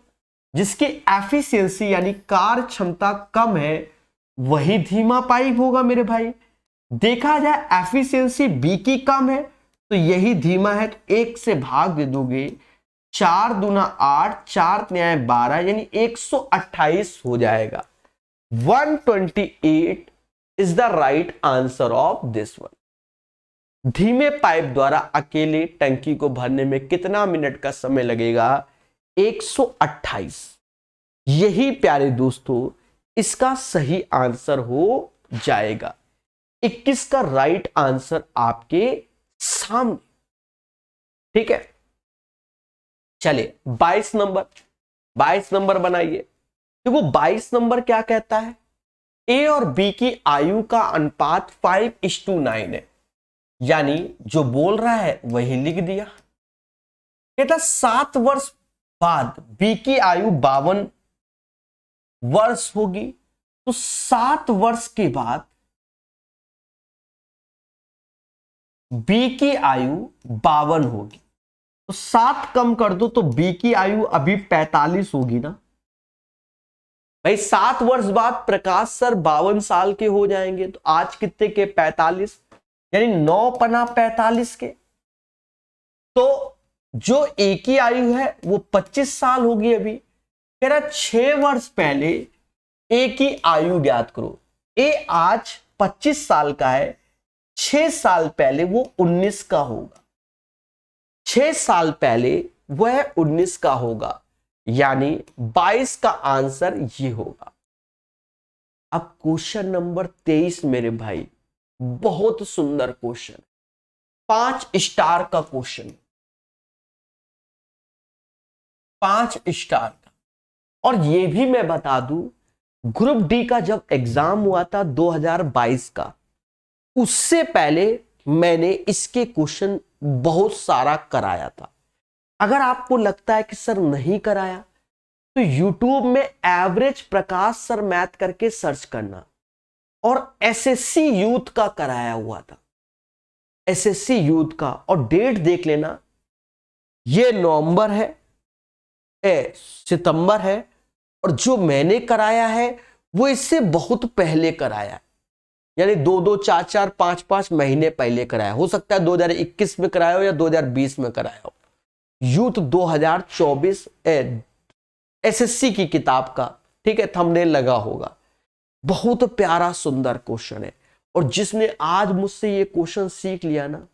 जिसकी एफिशिएंसी यानी कार्य क्षमता कम है वही धीमा पाइप होगा मेरे भाई। देखा जाए एफिशिएंसी बी की कम है तो यही धीमा है, तो 1 से भाग दे दोगे, 4 दूना 8 4 न्याय 12, यानी 128 हो जाएगा। 128 is the right answer of this one. धीमे पाइप द्वारा अकेले टंकी को भरने में कितना मिनट का समय लगेगा? 128। यही प्यारे दोस्तों इसका सही आंसर हो जाएगा। 21 का राइट आंसर आपके सामने। ठीक है, चलिए 22 नंबर बनाइए। देखो 22 नंबर क्या कहता है? ए और बी की आयु का अनुपात 5:9 है। यानी जो बोल रहा है वही लिख दिया। कहता 7 वर्ष बाद बी की आयु 52 वर्ष होगी, तो 7 वर्ष के बाद बी की आयु 52 होगी। तो 7 कम कर दो तो बी की आयु अभी 45 होगी ना भाई। 7 वर्ष बाद प्रकाश सर 52 साल के हो जाएंगे, तो आज कितने के? 45, यानी 9 पना 45 के। तो जो ए की आयु है वो 25 साल होगी अभी। कह रहा 6 वर्ष पहले ए की आयु ज्ञात करो। ए आज 25 साल का है, 6 साल पहले वो 19 का होगा। 6 साल पहले वह 19 का होगा, यानी 22 का आंसर ये होगा। अब क्वेश्चन नंबर 23 मेरे भाई, बहुत सुंदर क्वेश्चन, 5 स्टार का क्वेश्चन, 5 स्टार का। और ये भी मैं बता दूं, ग्रुप डी का जब एग्जाम हुआ था 2022 का, उससे पहले मैंने इसके क्वेश्चन बहुत सारा कराया था। अगर आपको लगता है कि सर नहीं कराया, तो YouTube में एवरेज प्रकाश सर मैथ करके सर्च करना, और SSC यूथ का कराया हुआ था, SSC यूथ का, और डेट देख लेना। ये नवंबर है, सितंबर है, और जो मैंने कराया है वो इससे बहुत पहले कराया है, यानी 2-2, 4-4, 5-5 महीने पहले कराया। हो सकता है 2021 में कराया हो या 2020 में कराया हो। यूथ 2024 SSC की किताब का, ठीक है, थंबनेल लगा होगा। बहुत प्यारा सुंदर क्वेश्चन है, और जिसने आज मुझसे ये क्वेश्चन सीख लिया ना,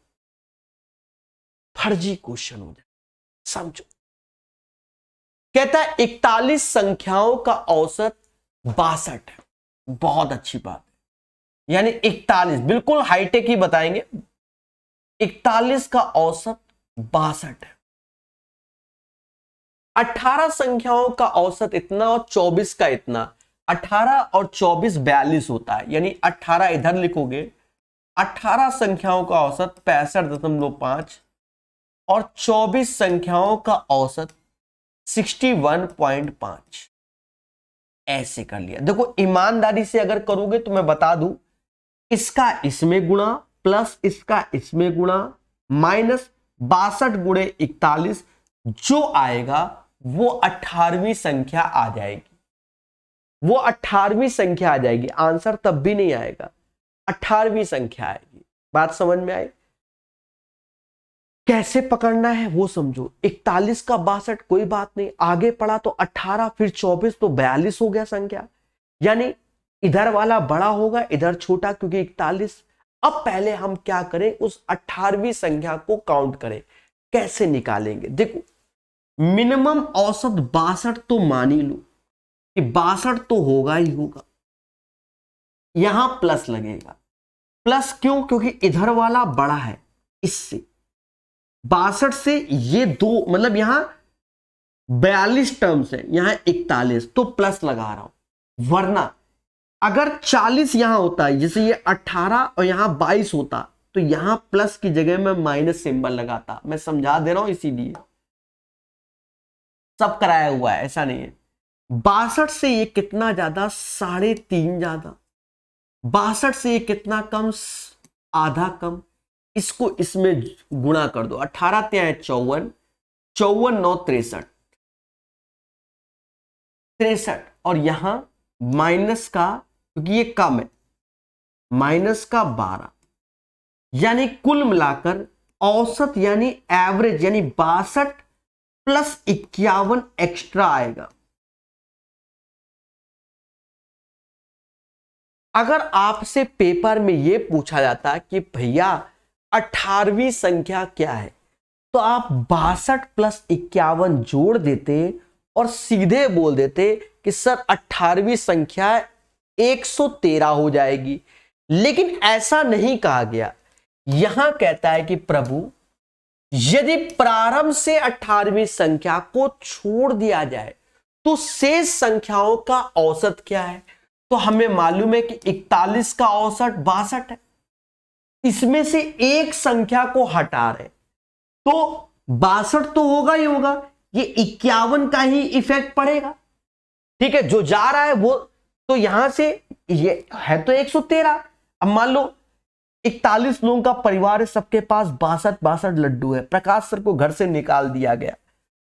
फर्जी क्वेश्चन हो जाए, समझो। कहता है 41 संख्याओं का औसत 62 है। बहुत अच्छी बात है, यानी 41 बिल्कुल हाईटेक ही बताएंगे। 41 का औसत 62 है। 18 संख्याओं का औसत इतना और 24 का इतना। 18 और 24 42 होता है, यानी 18 इधर लिखोगे। 18 संख्याओं का औसत 65.5 और 24 संख्याओं का औसत 61.5। ऐसे कर लिया। देखो ईमानदारी से अगर करोगे तो मैं बता दूं, इसका इसमें गुणा प्लस इसका इसमें गुणा माइनस 62 गुणे 41, जो आएगा वो 18वीं संख्या आ जाएगी। वो 18वीं संख्या आ जाएगी, आंसर तब भी नहीं आएगा, 18वीं संख्या आएगी। बात समझ में आई? कैसे पकड़ना है वो समझो। 41 का 62 कोई बात नहीं, आगे पढ़ा तो 18 फिर 24 तो 42 हो गया संख्या, यानी इधर वाला बड़ा होगा इधर छोटा, क्योंकि 41। अब पहले हम क्या करें, उस 18वीं संख्या को काउंट करें। कैसे निकालेंगे? देखो मिनिमम औसत 62 तो मान ही लो कि 62 तो होगा ही होगा। यहां प्लस लगेगा। प्लस क्यों? क्योंकि इधर वाला बड़ा है इससे। 62 से ये दो, मतलब यहां 42 टर्म्स है, यहां 41, तो प्लस लगा रहा हूं। वरना अगर 40 यहां होता है, जैसे ये 18 और यहां 22 होता, तो यहां प्लस की जगह में माइनस सिंबल लगाता। मैं समझा दे रहा हूं, इसीलिए सब कराया हुआ है, ऐसा नहीं है। 62 से ये कितना ज्यादा? 3.5 ज्यादा। 62 से ये कितना कम? आधा कम। इसको इसमें गुणा कर दो। 18 ત્યાં 54, 54 9 63, 63, और यहां माइनस का, क्योंकि ये कम है, माइनस का 12, यानी कुल मिलाकर औसत यानी एवरेज यानी 62 प्लस 51 एक्स्ट्रा आएगा। अगर आपसे पेपर में यह पूछा जाता कि भैया 18वीं संख्या क्या है, तो आप 62 + 51 जोड़ देते और सीधे बोल देते कि सर 18वीं संख्या 113 हो जाएगी। लेकिन ऐसा नहीं कहा गया। यहां कहता है कि प्रभु यदि प्रारंभ से 18वीं संख्या को छोड़ दिया जाए तो शेष संख्याओं का औसत क्या है। तो हमें मालूम है कि 41 का औसत 62 है। इसमें से एक संख्या को हटा रहे तो 62 तो होगा ही होगा, ये 51 का ही इफेक्ट पड़ेगा। ठीक है, जो जा रहा है वो तो यहां से ये है तो 113। अब मान लो 41 लोगों का परिवार है, सबके पास 62 लड्डू है। प्रकाश सर को घर से निकाल दिया गया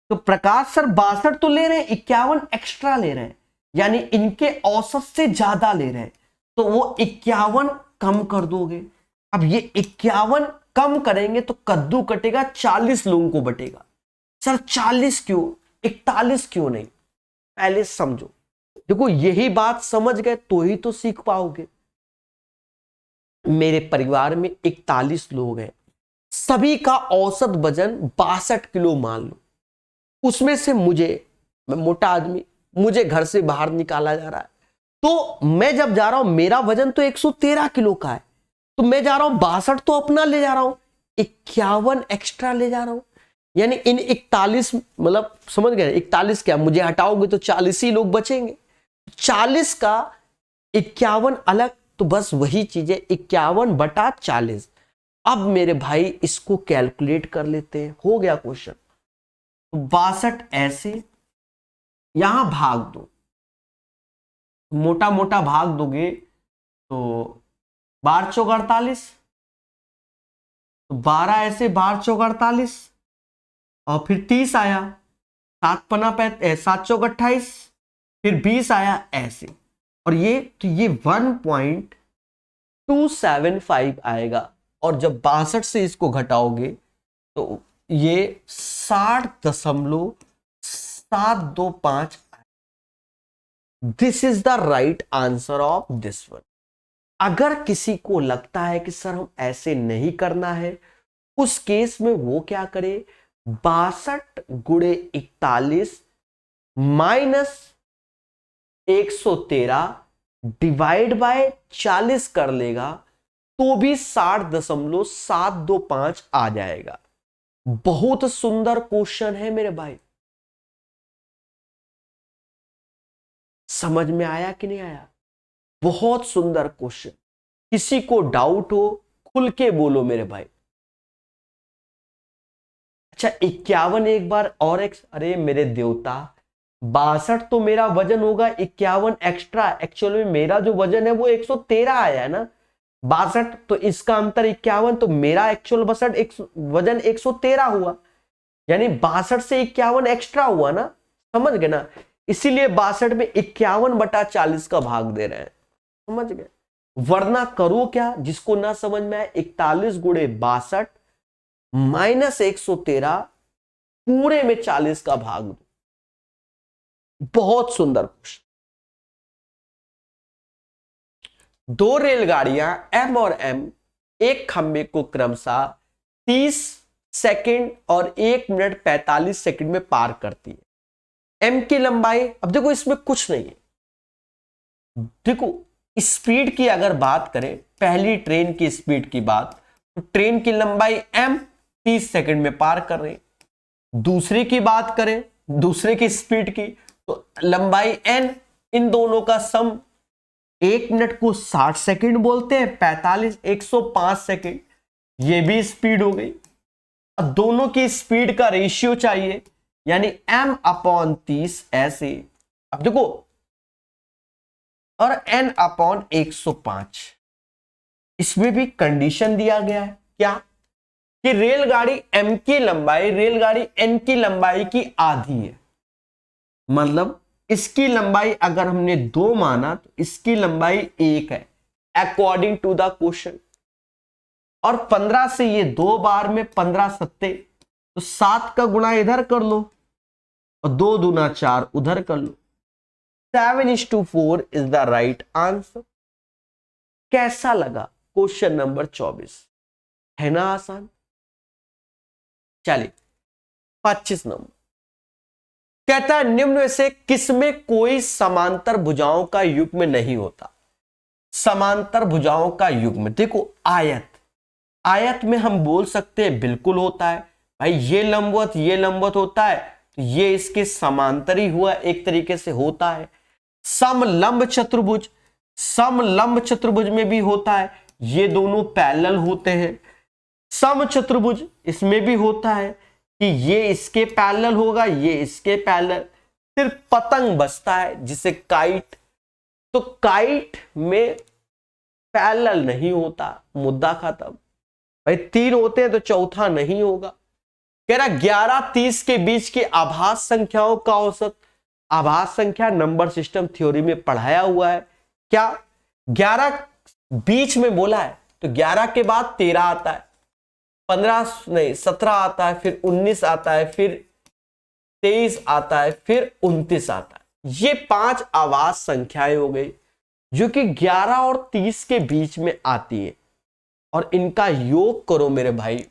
तो प्रकाश सर 62 तो ले रहे हैं, 51 एक्स्ट्रा ले रहे हैं, यानी इनके औसत से ज्यादा ले रहे हैं। तो वो 51 कम कर दोगे। अब ये 51 कम करेंगे तो कद्दू कटेगा, 40 लोगों को बटेगा। सर 40 क्यों, 41 क्यों नहीं? पहले समझो। देखो यही बात समझ गए तो ही तो सीख पाओगे। मेरे परिवार में 41 लोग हैं, सभी का औसत वजन 62 किलो मान लो। उसमें से मैं मोटा आदमी, मुझे घर से बाहर निकाला जा रहा है, तो मैं जब जा रहा हूं मेरा वजन तो 113 किलो का है, तो मैं जा रहा हूं 62 तो अपना ले जा रहा हूं, 51 एक्स्ट्रा ले जा रहा हूं। यानी इन 41 मतलब समझ गए, 41 क्या मुझे हटाओगे तो 40 ही लोग बचेंगे। 40 का 51 अलग, तो बस वही चीज है 51/40। अब मेरे भाई इसको कैलकुलेट कर लेते हैं, हो गया क्वेश्चन। 62 ऐसे यहां भाग दो, मोटा मोटा भाग दोगे तो 12 चौक 48, 12 ऐसे 12 चौक 48 और फिर 30 आया, 7 चौक 28, फिर 20 आया ऐसे, और ये तो ये 1.275 आएगा। और जब 62 से इसको घटाओगे तो ये 60.725। This is the right answer of this one. अगर किसी को लगता है कि सर हम ऐसे नहीं करना है, उस केस में वो क्या करे, 62 × 41 - 113 डिवाइड बाय 40 कर लेगा तो भी 60.725 आ जाएगा। बहुत सुंदर क्वेश्चन है मेरे भाई, समझ में आया कि नहीं आया? बहुत सुंदर क्वेश्चन। किसी को डाउट हो खुल के बोलो मेरे भाई। अच्छा 51 एक बार और अरे मेरे देवता, 62 तो मेरा वजन होगा, 51 एक्स्ट्रा। एक्चुअली में मेरा जो वजन है वो 113 आया है ना, 62 तो इसका अंतर 51, तो मेरा एक्चुअल वजन 113 हुआ, यानी 62 से 51 एक्स्ट्रा हुआ ना, समझ गए ना? इसीलिए 62 में 51/40 का भाग दे रहे हैं, समझ गए? वरना करो क्या, जिसको ना समझ में आए, 41 × 62 - 113 पूरे में 40 का भाग दो। बहुत सुंदर क्वेश्चन। 2 रेलगाड़ियां M और M एक खंबे को क्रमशः 30 सेकंड और 1 मिनट 45 सेकंड में पार करती है। M की लंबाई, अब देखो इसमें कुछ नहीं है। देखो स्पीड की अगर बात करें, पहली ट्रेन की स्पीड की बात, तो ट्रेन की लंबाई M 30 सेकंड में पार कर रही। दूसरी की बात करें, दूसरे की स्पीड की, तो लंबाई N, इन दोनों का सम 1 मिनट को 60 सेकंड बोलते हैं, 45 105 सेकंड, ये भी स्पीड हो गई। अब दोनों की स्पीड का रेशियो चाहिए, यानी M/30 ऐसे। अब देखो, और N/105, इसमें भी कंडीशन दिया गया है क्या, कि रेलगाड़ी M की लंबाई रेलगाड़ी N की लंबाई की आधी है। मतलब इसकी लंबाई अगर हमने 2 माना तो इसकी लंबाई 1 है अकॉर्डिंग टू द क्वेश्चन। और 15 से ये 2 बार में 15 सत्ते, तो 7 का गुणा इधर कर लो और 2 दूना 4 उधर कर लो। 7:4 इज द राइट आंसर। कैसा लगा क्वेश्चन नंबर 24? है ना आसान? चलिए 25 नंबर कहता है निम्न में से किसमें कोई समांतर भुजाओं का युग्म नहीं होता? समांतर भुजाओं का युग्म देखो, आयत में हम बोल सकते हैं बिल्कुल होता है भाई, ये लंबवत होता है तो ये इसके समांतर ही हुआ, एक तरीके से होता है। समलंब चतुर्भुज में भी होता है, ये दोनों पैरेलल होते हैं। समचतुर्भुज इसमें भी होता है कि ये इसके पैरेलल होगा, ये इसके पैरेलल। सिर्फ पतंग बचता है जिसे काइट, तो काइट में पैरेलल नहीं होता, मुद्दा खत्म भाई। 3 होते हैं तो चौथा नहीं होगा। कह रहा 11-30 के बीच की आभास संख्याओं का औसत। आभास संख्या नंबर सिस्टम थ्योरी में पढ़ाया हुआ है क्या? 11 बीच में बोला है तो 11 के बाद 13 आता है, 17 आता है, फिर 19 आता है, फिर 23 आता है, फिर 29 आता है। ये 5 आभास संख्याएं हो गई जो कि 11 और 30 के बीच में आती है, और इनका योग करो मेरे भाई।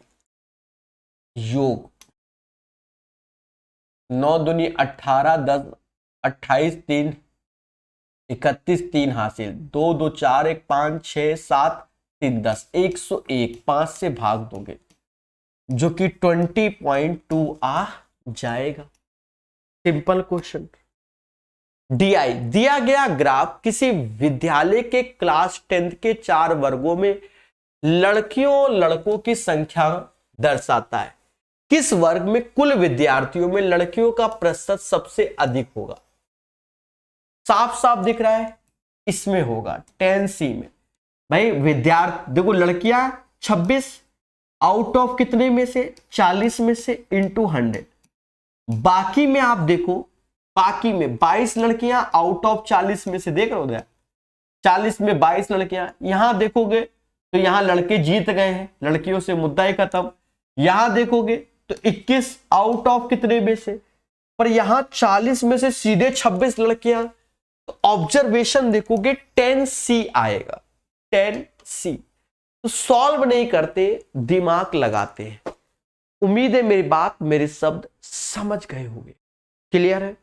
योग 9 दूनी 18, 10 28, 3 31, 3 हासिल, 2 2 4 1 5 6 7 3 10, 101 5 से भाग दोगे जो कि 20.2 आ जाएगा। Simple question. DI दिया गया ग्राफ किसी विद्यालय के क्लास 10th के 4 वर्गों में लड़कियों और लड़कों की संख्या दर्शाता है। किस वर्ग में कुल विद्यार्थियों में लड़कियों का प्रतिशत सबसे अधिक होगा? साफ साफ दिख रहा है, इसमें होगा 10C में भाई। विद्यार्थी देखो, लड़कियां 26 आउट ऑफ कितने में से? 40 में से इंटू 100। बाकी में आप देखो, बाकी में 22 लड़कियां आउट ऑफ 40 में से, देख रहे हो 40 में 22 लड़कियां। यहां देखोगे तो यहां लड़के जीत गए हैं, लड़कियों से मुद्दा ही खत्म। यहां देखोगे तो 21 आउट ऑफ कितने में से, पर यहां 40 में से सीधे 26 लड़कियां, तो ऑब्जर्वेशन देखोगे 10C आएगा, 10C। तो सॉल्व नहीं करते, दिमाग लगाते हैं। उम्मीद है मेरी बात, मेरे शब्द समझ गए होंगे। क्लियर है?